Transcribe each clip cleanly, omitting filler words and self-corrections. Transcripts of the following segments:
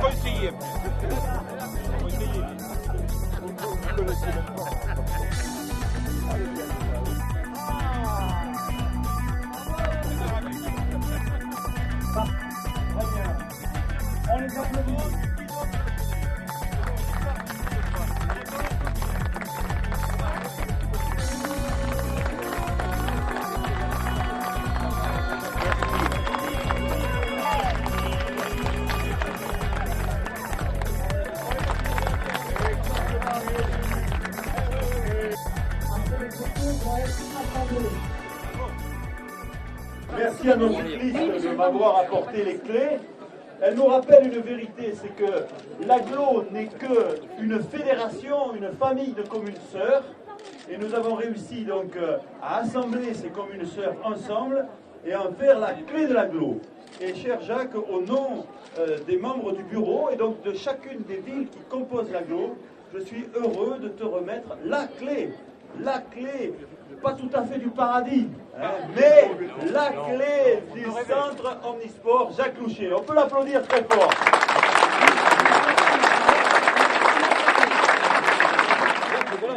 Conseiller. On les applaudit. Merci à nos cyclistes de m'avoir apporté les clés. Elle nous rappelle une vérité, c'est que l'Agglo n'est qu'une fédération, une famille de communes sœurs. Et nous avons réussi donc à assembler ces communes sœurs ensemble et à en faire la clé de l'Agglo. Et cher Jacques, au nom des membres du bureau et donc de chacune des villes qui composent l'Agglo, je suis heureux de te remettre la clé, pas tout à fait du paradis, hein, mais la clé du centre omnisport Jacques Louchet. On peut l'applaudir très fort.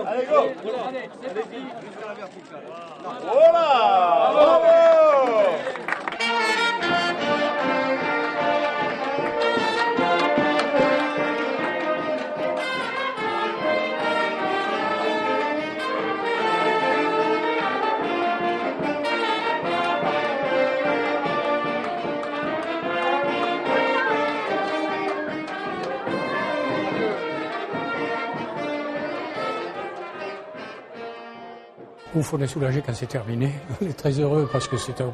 Allez, go. Voilà. Bravo. Ouf, on est soulagé quand c'est terminé. On est très heureux parce que c'est un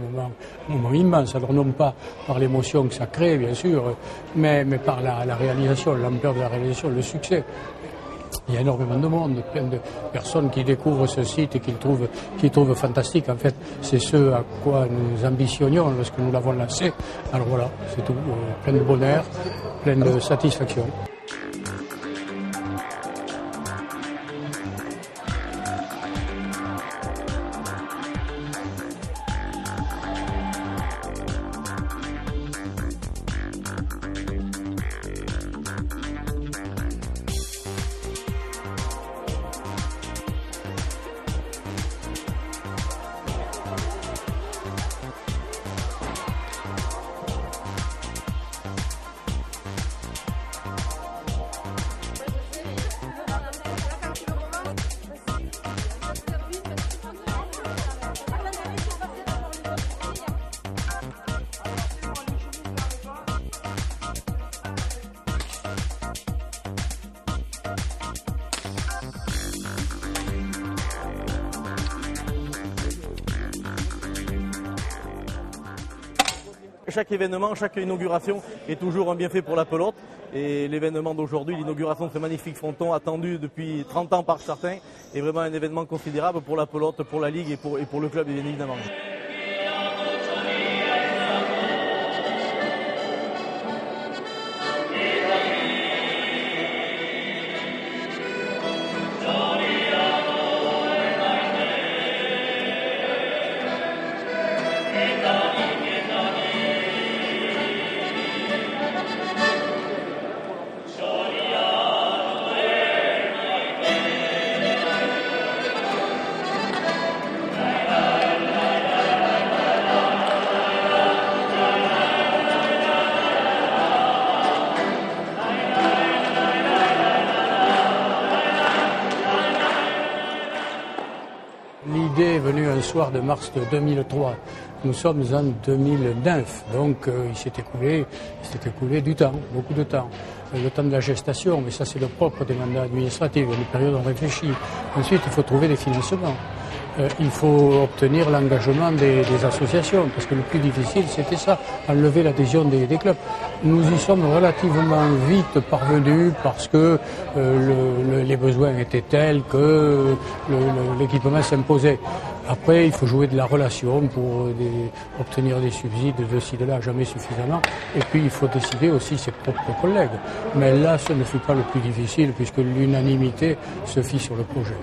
moment immense. Alors non pas par l'émotion que ça crée, bien sûr, mais par la réalisation, l'ampleur de la réalisation, le succès. Il y a énormément de monde, plein de personnes qui découvrent ce site et qui le trouvent fantastique. En fait, c'est ce à quoi nous ambitionnions lorsque nous l'avons lancé. Alors voilà, c'est tout. Plein de bonheur, plein de satisfaction. Chaque événement, chaque inauguration est toujours un bienfait pour la pelote. Et l'événement d'aujourd'hui, l'inauguration de ce magnifique fronton attendu depuis 30 ans par certains, est vraiment un événement considérable pour la pelote, pour la Ligue et pour le club, bien évidemment. L'idée est venue un soir de mars de 2003. Nous sommes en 2009, donc il s'est écoulé du temps, beaucoup de temps. Le temps de la gestation, mais ça c'est le propre des mandats administratifs, une période on réfléchit. Ensuite, il faut trouver des financements. Il faut obtenir l'engagement des associations, parce que le plus difficile c'était ça, enlever l'adhésion des clubs. Nous y sommes relativement vite parvenus parce que les besoins étaient tels que l'équipement s'imposait. Après, il faut jouer de la relation pour obtenir des subsides de ci, de là, jamais suffisamment. Et puis, il faut décider aussi ses propres collègues. Mais là, ce ne fut pas le plus difficile puisque l'unanimité se fit sur le projet.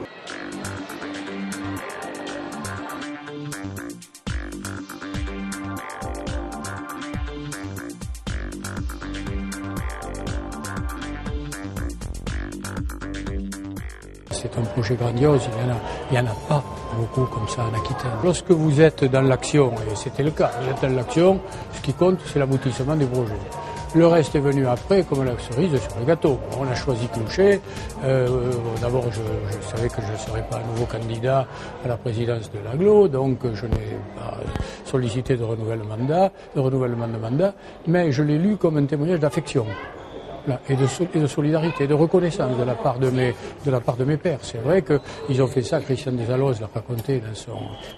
c'est un projet grandiose, il n'y en a pas beaucoup comme ça en Aquitaine. Lorsque vous êtes dans l'action, et c'était le cas, vous êtes dans l'action, ce qui compte, c'est l'aboutissement du projet. Le reste est venu après comme la cerise sur le gâteau. On a choisi Clocher. D'abord, je savais que je ne serais pas un nouveau candidat à la présidence de l'Aglo, donc je n'ai pas sollicité de renouvellement de mandat, mais je l'ai lu comme un témoignage d'affection. Et de solidarité, de reconnaissance de la part de mes pères. C'est vrai qu'ils ont fait ça, Christian Desalloz l'a raconté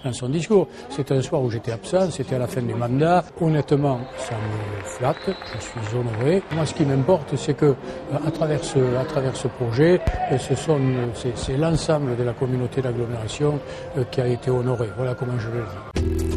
dans son discours. C'était un soir où j'étais absent, c'était à la fin du mandat. Honnêtement, ça me flatte, je suis honoré. Moi, ce qui m'importe, c'est que à travers ce projet, c'est l'ensemble de la communauté d'agglomération qui a été honoré. Voilà comment je le dis.